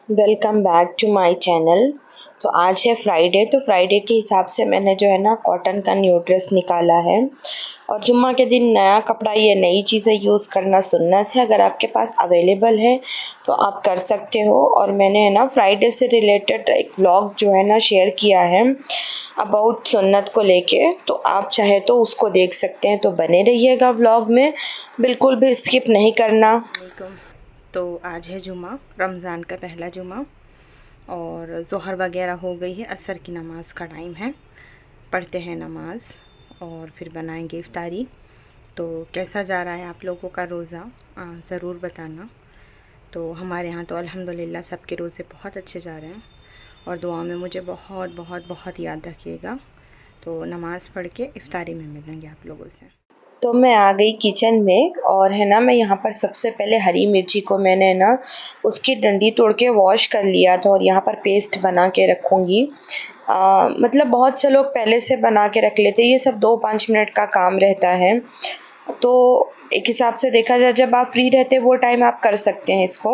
Welcome back to my channel. तो आज है फ्राइडे, तो फ्राइडे के हिसाब से मैंने जो है ना कॉटन का न्यू ड्रेस निकाला है। और जुम्मा के दिन नया कपड़ा, ये नई चीज़ें यूज़ करना सुन्नत है। अगर आपके पास अवेलेबल है तो आप कर सकते हो। और मैंने है ना फ्राइडे से रिलेटेड एक व्लॉग जो है ना शेयर किया है अबाउट सुन्नत को लेके, तो आप चाहे तो उसको देख सकते हैं। तो बने रहिएगा व्लॉग में, बिल्कुल भी स्किप नहीं करना। तो आज है जुमा, रमज़ान का पहला जुमा, और ज़ोहर वगैरह हो गई है। असर की नमाज का टाइम है, पढ़ते हैं नमाज और फिर बनाएंगे इफ्तारी। तो कैसा जा रहा है आप लोगों का रोज़ा, ज़रूर बताना। तो हमारे यहाँ तो अल्हम्दुलिल्लाह सबके रोज़े बहुत अच्छे जा रहे हैं, और दुआ में मुझे बहुत बहुत बहुत याद रखिएगा। तो नमाज़ पढ़ के इफ्तारी में मिलेंगे आप लोगों से। तो मैं आ गई किचन में, और है ना मैं यहाँ पर सबसे पहले हरी मिर्ची को मैंने ना उसकी डंडी तोड़ के वॉश कर लिया था, और यहाँ पर पेस्ट बना के रखूँगी। मतलब बहुत से लोग पहले से बना के रख लेते हैं, ये सब 2-5 मिनट का काम रहता है। तो एक हिसाब से देखा जाए, जब आप फ्री रहते हैं वो टाइम आप कर सकते हैं इसको।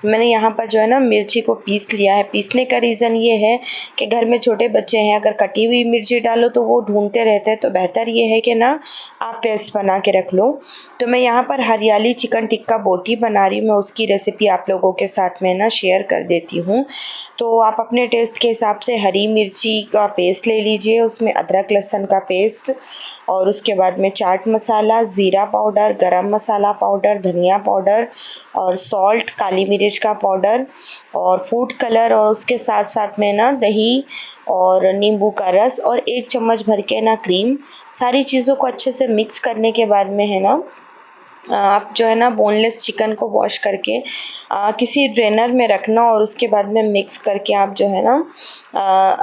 मैंने यहाँ पर जो है ना मिर्ची को पीस लिया है। पीसने का रीज़न ये है कि घर में छोटे बच्चे हैं, अगर कटी हुई मिर्ची डालो तो वो ढूंढते रहते हैं, तो बेहतर ये है कि ना आप पेस्ट बना के रख लो। तो मैं यहाँ पर हरियाली चिकन टिक्का बोटी बना रही हूँ, मैं उसकी रेसिपी आप लोगों के साथ में ना शेयर कर देती हूँ। तो आप अपने टेस्ट के हिसाब से हरी मिर्ची का पेस्ट ले लीजिए, उसमें अदरक लहसुन का पेस्ट, और उसके बाद में चाट मसाला, ज़ीरा पाउडर, गरम मसाला पाउडर, धनिया पाउडर, और सॉल्ट, काली मिर्च का पाउडर, और फूड कलर, और उसके साथ साथ में ना दही और नींबू का रस, और 1 चम्मच भर के ना क्रीम। सारी चीज़ों को अच्छे से मिक्स करने के बाद में है ना आप जो है ना बोनलेस चिकन को वॉश करके किसी ड्रेनर में रखना, और उसके बाद में मिक्स करके आप जो है ना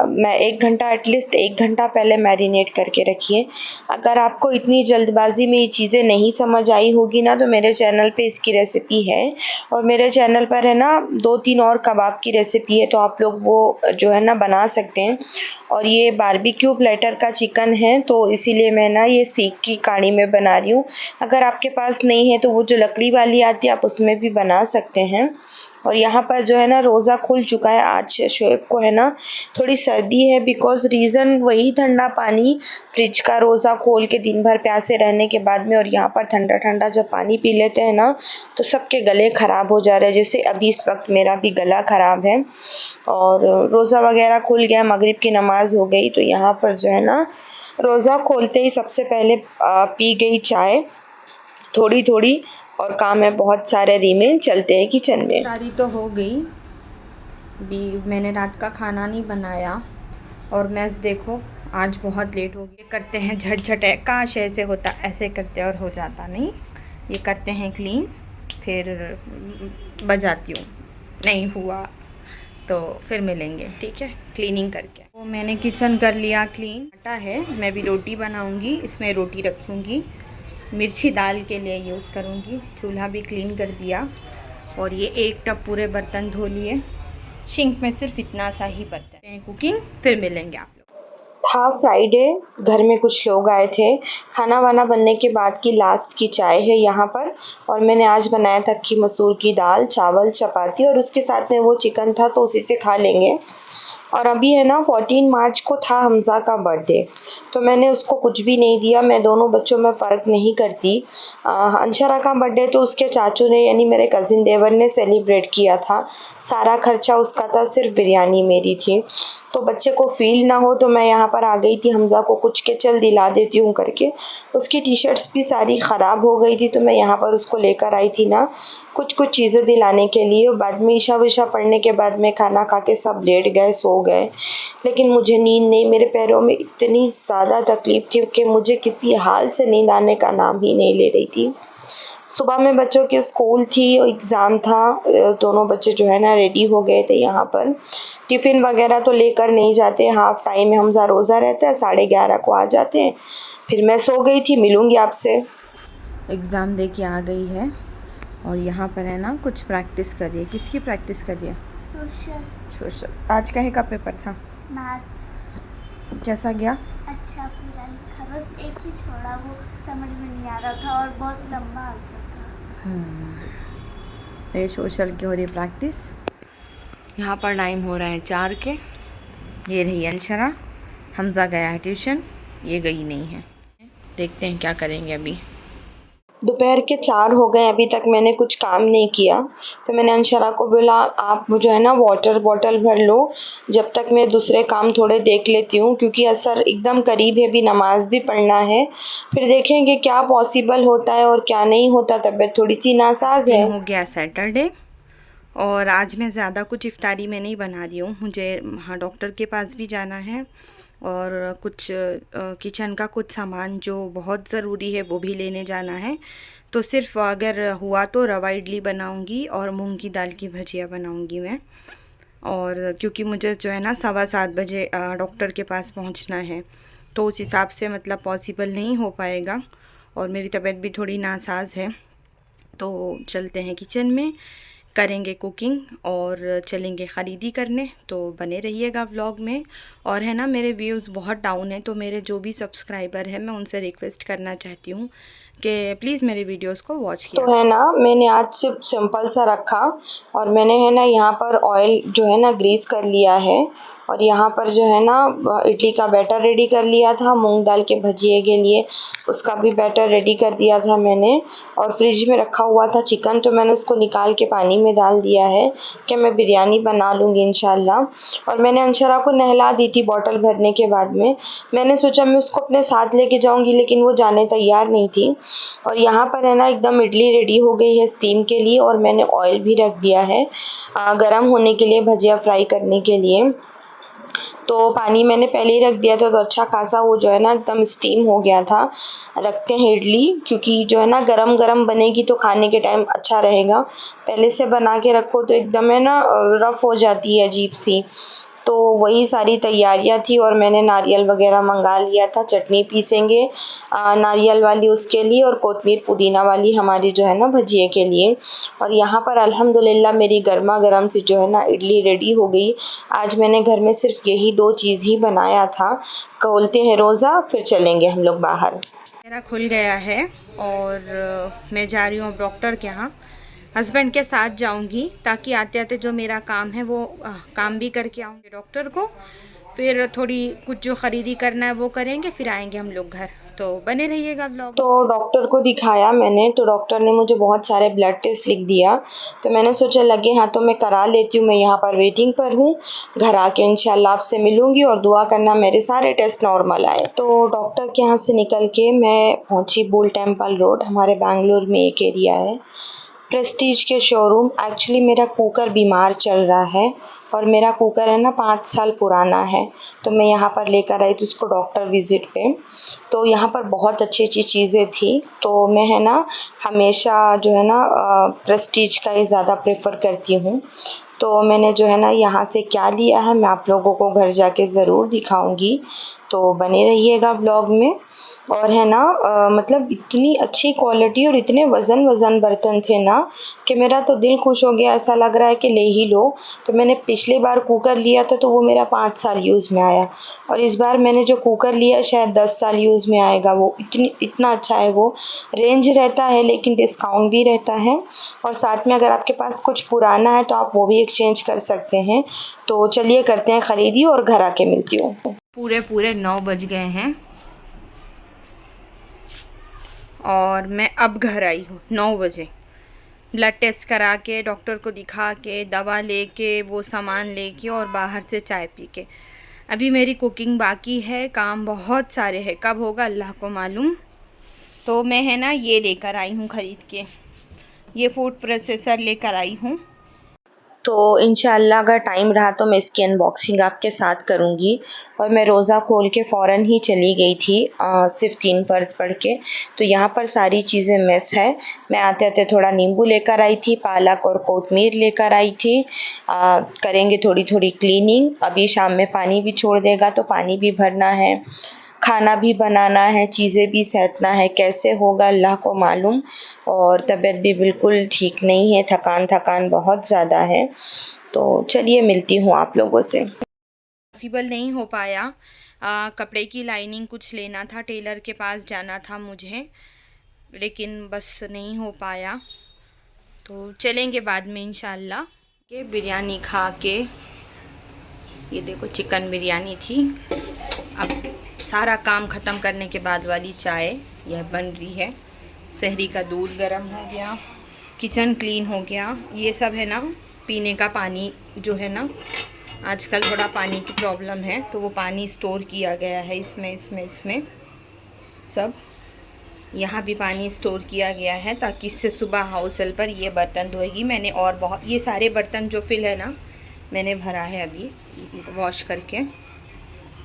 मैं 1 घंटा, एटलीस्ट 1 घंटा पहले मैरिनेट करके रखिए। अगर आपको इतनी जल्दबाजी में ये चीज़ें नहीं समझ आई होगी ना, तो मेरे चैनल पे इसकी रेसिपी है, और मेरे चैनल पर है ना 2-3 और कबाब की रेसिपी है, तो आप लोग वो जो है ना बना सकते हैं। और ये बारबेक्यू प्लेटर का चिकन है, तो इसीलिए मैं ना ये सीख की कढ़ाई में बना रही हूँ। अगर आपके पास नहीं है तो वो जो लकड़ी वाली आती है आप उसमें भी बना सकते हैं। और यहाँ पर जो है ना रोज़ा खुल चुका है। आज शोएब को है ना थोड़ी सर्दी है, बिकॉज़ रीज़न वही ठंडा पानी फ्रिज का रोज़ा खोल के दिन भर प्यासे रहने के बाद में, और यहाँ पर ठंडा ठंडा जब पानी पी लेते हैं ना तो सबके गले ख़राब हो जा रहे हैं, जैसे अभी इस वक्त मेरा भी गला ख़राब है। और रोज़ा वगैरह खुल गया, मगरिब की नमाज़ हो गई, तो यहाँ पर जो है ना रोज़ा खोलते ही सबसे पहले पी गई चाय थोड़ी थोड़ी, और काम है बहुत सारे रिमेन। चलते हैं किचन में। इफ्तारी तो हो गई भी, मैंने रात का खाना नहीं बनाया, और मैस देखो आज बहुत लेट हो गया। करते हैं झटझट, काश ऐसे होता, ऐसे करते और हो जाता, नहीं ये करते हैं क्लीन, फिर बजाती हूँ, नहीं हुआ तो फिर मिलेंगे, ठीक है क्लीनिंग करके। तो मैंने किचन कर लिया क्लीन। आटा है, मैं भी रोटी बनाऊंगी, इसमें रोटी रखूंगी, मिर्ची दाल के लिए यूज़ करूंगी। चूल्हा भी क्लीन कर दिया, और ये 1 टब पूरे बर्तन धो लिए। सिंक में सिर्फ इतना सा ही बर्तन है। कुकिंग फिर मिलेंगे आप लोग। था फ्राइडे, घर में कुछ लोग आए थे, खाना वाना बनने के बाद की लास्ट की चाय है यहाँ पर। और मैंने आज बनाया था कि मसूर की दाल, चावल, चपाती, और उसके साथ में वो चिकन था, तो उसी से खा लेंगे। और अभी है ना 14 मार्च को था हमज़ा का बर्थडे, तो मैंने उसको कुछ भी नहीं दिया। मैं दोनों बच्चों में फ़र्क नहीं करती। अंशरा का बर्थडे तो उसके चाचू ने, यानी मेरे कज़िन देवर ने सेलिब्रेट किया था। सारा खर्चा उसका था, सिर्फ बिरयानी मेरी थी। तो बच्चे को फ़ील ना हो, तो मैं यहाँ पर आ गई थी हमज़ा को कुछ के चल दिला देती हूँ करके। उसकी टी शर्ट्स भी सारी ख़राब हो गई थी, तो मैं यहाँ पर उसको लेकर आई थी ना कुछ कुछ चीज़ें दिलाने के लिए। बाद में ईशा विशा पढ़ने के बाद में खाना खा के सब लेट गए, सो गए, लेकिन मुझे नींद नहीं। मेरे पैरों में इतनी ज़्यादा तकलीफ़ थी कि मुझे किसी हाल से नींद आने का नाम ही नहीं ले रही थी। सुबह में बच्चों के स्कूल थी, एग्ज़ाम था, दोनों बच्चे जो है ना रेडी हो गए थे। यहाँ पर टिफ़िन वगैरह तो लेकर नहीं जाते, हाफ़ टाइम में हमज़ा रोज़ा रहता है, 11:30 को आ जाते हैं। फिर मैं सो गई थी। मिलूँगी आपसे। एग्ज़ाम दे के आ गई है, और यहाँ पर है ना कुछ प्रैक्टिस कर रही है। किसकी प्रैक्टिस कर रही है? सोशल। आज का का पेपर था? मैथ्स। कैसा गया? अच्छा, पूरा लिखा, बस एक ही छोड़ा, वो समझ में नहीं आ रहा था, और बहुत लंबा आंसर था। ये सोशल की हो रही प्रैक्टिस। यहाँ पर टाइम हो रहा है 4 के। ये रही अंशरा, हमज़ा गया है ट्यूशन, ये गई नहीं है। देखते हैं क्या करेंगे अभी। दोपहर के 4 हो गए, अभी तक मैंने कुछ काम नहीं किया। तो मैंने अंशरा को बोला आप मुझे है ना वाटर बॉटल भर लो, जब तक मैं दूसरे काम थोड़े देख लेती हूँ, क्योंकि असर एकदम करीब है, अभी नमाज भी पढ़ना है। फिर देखेंगे क्या पॉसिबल होता है और क्या नहीं होता। तबीयत थोड़ी सी नासाज है। हो गया सैटरडे और आज मैं ज़्यादा कुछ इफ्तारी में नहीं बना रही हूँ। मुझे हाँ डॉक्टर के पास भी जाना है और कुछ किचन का कुछ सामान जो बहुत ज़रूरी है वो भी लेने जाना है। तो सिर्फ अगर हुआ तो रवा इडली बनाऊंगी और मूंग की दाल की भजिया बनाऊंगी मैं। और क्योंकि मुझे जो है ना 7:15 बजे डॉक्टर के पास पहुंचना है, तो उस हिसाब से मतलब पॉसिबल नहीं हो पाएगा। और मेरी तबीयत भी थोड़ी नासाज है। तो चलते हैं किचन में, करेंगे कुकिंग और चलेंगे ख़रीदी करने। तो बने रहिएगा व्लॉग में। और है ना मेरे व्यूज़ बहुत डाउन है, तो मेरे जो भी सब्सक्राइबर हैं मैं उनसे रिक्वेस्ट करना चाहती हूँ कि प्लीज़ मेरे वीडियोस को वॉच किया। तो है ना मैंने आज सिर्फ सिंपल सा रखा और मैंने है ना यहाँ पर ऑयल जो है ना ग्रीस कर लिया है। और यहाँ पर जो है ना इडली का बैटर रेडी कर लिया था, मूंग दाल के भजिए के लिए उसका भी बैटर रेडी कर दिया था मैंने। और फ्रिज में रखा हुआ था चिकन, तो मैंने उसको निकाल के पानी में डाल दिया है कि मैं बिरयानी बना लूँगी इंशाल्लाह। और मैंने अंशरा को नहला दी थी बॉटल भरने के बाद में। मैंने सोचा मैं उसको अपने साथ लेके जाऊँगी, लेकिन वो जाने तैयार नहीं थी। और यहाँ पर है ना एकदम इडली रेडी हो गई है स्टीम के लिए, और मैंने ऑयल भी रख दिया है गरम होने के लिए भजिया फ्राई करने के लिए। तो पानी मैंने पहले ही रख दिया था, तो अच्छा खासा वो जो है ना एकदम स्टीम हो गया था। रखते हैं इडली, क्योंकि जो है ना गरम गरम बनेगी तो खाने के टाइम अच्छा रहेगा। पहले से बना के रखो तो एकदम है ना रफ़ हो जाती है अजीब सी। तो वही सारी तैयारियां थी और मैंने नारियल वगैरह मंगा लिया था। चटनी पीसेंगे नारियल वाली उसके लिए, और कोतमीर पुदीना वाली हमारी जो है ना भजिए के लिए। और यहाँ पर अल्हम्दुलिल्लाह मेरी गर्मा गर्म सी जो है ना इडली रेडी हो गई। आज मैंने घर में सिर्फ यही 2 चीज़ ही बनाया था। खोलते हैं रोज़ा, फिर चलेंगे हम लोग बाहर। मेरा खुल गया है और मैं जा रही हूँ डॉक्टर के यहाँ। हस्बैंड के साथ जाऊंगी ताकि आते आते जो मेरा काम है वो काम भी करके आऊँगी डॉक्टर को। फिर थोड़ी कुछ जो ख़रीदी करना है वो करेंगे, फिर आएंगे हम लोग घर। तो बने रहिएगा व्लॉग। तो डॉक्टर को दिखाया मैंने, तो डॉक्टर ने मुझे बहुत सारे ब्लड टेस्ट लिख दिया। तो मैंने सोचा लगे हाँ तो मैं करा लेती हूँ। मैं यहाँ पर वेटिंग पर हूँ, घर आके इंशाल्लाह आपसे मिलूँगी और दुआ करना मेरे सारे टेस्ट नॉर्मल आए। तो डॉक्टर के यहाँ से निकल के मैं पहुँची बुल टेम्पल रोड, हमारे बेंगलोर में एक एरिया है प्रेस्टीज के शोरूम। एक्चुअली मेरा कुकर बीमार चल रहा है और मेरा कुकर है ना 5 साल पुराना है। तो मैं यहाँ पर लेकर आई थी उसको डॉक्टर विज़िट पे। तो यहाँ पर बहुत अच्छी अच्छी चीज़ें थी। तो मैं है ना हमेशा जो है ना प्रेस्टीज का ही ज़्यादा प्रेफर करती हूँ। तो मैंने जो है ना यहाँ से क्या लिया है मैं आप लोगों को घर जाके ज़रूर दिखाऊंगी। तो बने रहिएगा ब्लॉग में। और है ना मतलब इतनी अच्छी क्वालिटी और इतने वज़न बर्तन थे ना कि मेरा तो दिल खुश हो गया। ऐसा लग रहा है कि ले ही लो। तो मैंने पिछली बार कुकर लिया था तो वो मेरा 5 साल यूज़ में आया, और इस बार मैंने जो कुकर लिया शायद 10 साल यूज़ में आएगा। वो इतना अच्छा है। वो रेंज रहता है लेकिन डिस्काउंट भी रहता है, और साथ में अगर आपके पास कुछ पुराना है तो आप वो भी एक्सचेंज कर सकते हैं। तो चलिए करते हैं ख़रीदी और घर आके मिलती हूँ। पूरे 9 बज गए हैं और मैं अब घर आई हूँ 9 बजे। ब्लड टेस्ट करा के डॉक्टर को दिखा के दवा लेके वो सामान लेके और बाहर से चाय पी के अभी मेरी कुकिंग बाकी है। काम बहुत सारे हैं, कब होगा अल्लाह को मालूम। तो मैं है ना ये लेकर आई हूँ ख़रीद के, ये फूड प्रोसेसर लेकर आई हूँ। तो इंशाल्लाह अगर टाइम रहा तो मैं इसकी अनबॉक्सिंग आपके साथ करूँगी। और मैं रोज़ा खोल के फ़ौरन ही चली गई थी सिर्फ 3 फ़र्ज़ पढ़ के। तो यहाँ पर सारी चीज़ें मिस है। मैं आते आते थोड़ा नींबू लेकर आई थी, पालक और कोतमीर लेकर आई थी। करेंगे थोड़ी थोड़ी क्लीनिंग। अभी शाम में पानी भी छोड़ देगा तो पानी भी भरना है, खाना भी बनाना है, चीज़ें भी सैंतना है। कैसे होगा अल्लाह को मालूम। और तबीयत भी बिल्कुल ठीक नहीं है, थकान बहुत ज़्यादा है। तो चलिए मिलती हूँ आप लोगों से। पॉसिबल नहीं हो पाया। कपड़े की लाइनिंग कुछ लेना था, टेलर के पास जाना था मुझे, लेकिन बस नहीं हो पाया। तो चलेंगे बाद में इंशाल्लाह। के बिरयानी खा के, ये देखो चिकन बिरयानी थी। अब सारा काम ख़त्म करने के बाद वाली चाय यह बन रही है। सहरी का दूध गर्म हो गया, किचन क्लीन हो गया। ये सब है ना पीने का पानी जो है ना, आजकल थोड़ा पानी की प्रॉब्लम है, तो वो पानी स्टोर किया गया है इसमें सब। यहाँ भी पानी स्टोर किया गया है ताकि इससे सुबह हाउस हेल्पर ये बर्तन धोएगी। मैंने और बहुत ये सारे बर्तन जो फिल है ना मैंने भरा है अभी वॉश करके।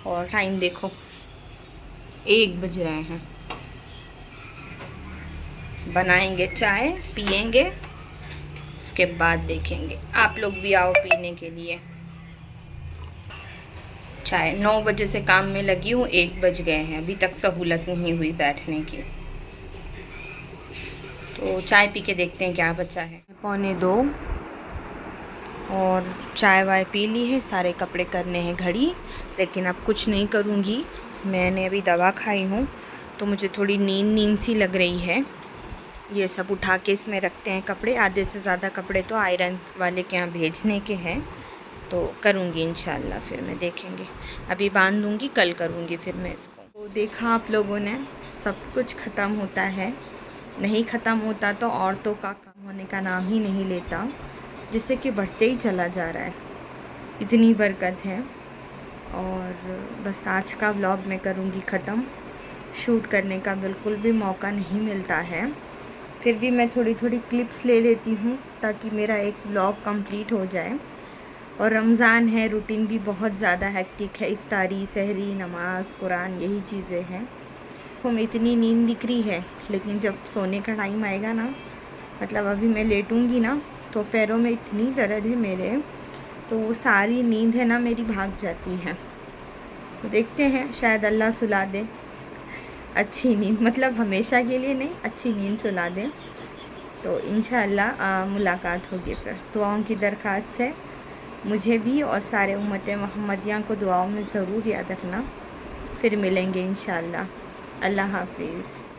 और टाइम देखो 1 बज रहे हैं। बनाएंगे चाय, पिएंगे, उसके बाद देखेंगे। आप लोग भी आओ पीने के लिए चाय। 9 बजे से काम में लगी हूँ, 1 बज गए हैं, अभी तक सहूलत नहीं हुई बैठने की। तो चाय पी के देखते हैं क्या बचा है। 1:45 और चाय वाय पी ली है। सारे कपड़े करने हैं घड़ी, लेकिन अब कुछ नहीं करूँगी। मैंने अभी दवा खाई हूँ तो मुझे थोड़ी नींद सी लग रही है। ये सब उठा के इसमें रखते हैं कपड़े। आधे से ज़्यादा कपड़े तो आयरन वाले के यहाँ भेजने के हैं, तो करूँगी इंशाल्लाह। फिर मैं देखेंगे, अभी बांध दूँगी, कल करूँगी फिर मैं इसको। तो देखा आप लोगों ने, सब कुछ ख़त्म होता है, नहीं ख़त्म होता तो औरतों का काम होने का नाम ही नहीं लेता, जिससे कि बढ़ते ही चला जा रहा है। इतनी बरकत है। और बस आज का व्लॉग मैं करूँगी ख़त्म। शूट करने का बिल्कुल भी मौका नहीं मिलता है, फिर भी मैं थोड़ी क्लिप्स ले लेती हूँ ताकि मेरा एक व्लॉग कंप्लीट हो जाए। और रमज़ान है, रूटीन भी बहुत ज़्यादा हेक्टिक है। इफ्तारी, सहरी, नमाज, कुरान, यही चीज़ें हैं। तो इतनी नींद दिख रही है, लेकिन जब सोने का टाइम आएगा ना, मतलब अभी मैं लेटूँगी ना, तो पैरों में इतनी दर्द है मेरे, तो वो सारी नींद है ना मेरी भाग जाती है। तो देखते हैं, शायद अल्लाह सुला दे अच्छी नींद, मतलब हमेशा के लिए नहीं, अच्छी नींद सुला दे। तो इंशाअल्लाह मुलाकात होगी। फिर दुआओं की दरख्वास्त है मुझे भी, और सारे उम्मत मोहम्मदिया को दुआओं में ज़रूर याद रखना। फिर मिलेंगे इंशाअल्लाह। अल्लाह हाफिज़।